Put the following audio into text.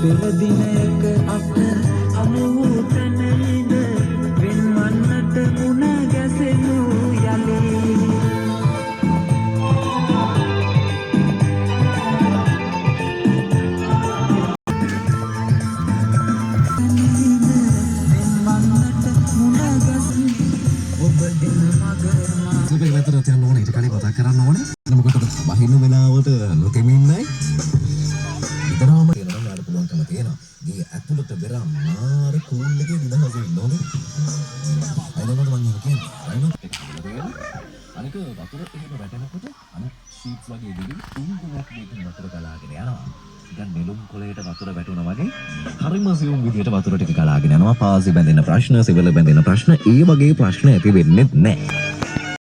පෙරදිනයක අප හමු වූ තැනයිද වෙන්වන්නට මුණ ගැසෙනු යලි ඔබ එන මගමා සුපේ වැතර තියන්න ඕනේ ඊට කලින් කතා කරන්න ඕනේ මොකටද බහින්න වෙලාවට නොතෙමින්නයි විතරම එනවා යාට පුළුවන්කම තියෙනවා ගේ ඇතුළට වෙරා මාර කූල් එකේ නිදහස ඉන්න ඕනේ අයිනොත් මම කියන්නේ අයිනොත් අනික වතුර එහෙම වැටෙනකොට අනිත් ෂීට්ස් වගේ දෙවි තුන්දුවක් දෙකකින් වතුර ගලාගෙන යනවා නිකන් නෙළුම් කොළයට වතුර වැටුණා වගේ හරිම සියුම් විදියට වතුර ටික ගලාගෙන යනවා පාසි බැඳෙන ප්‍රශ්න සිවල බැඳෙන ප්‍රශ්න ඒ වගේ ප්‍රශ්න ඇති වෙන්නේ නැහැ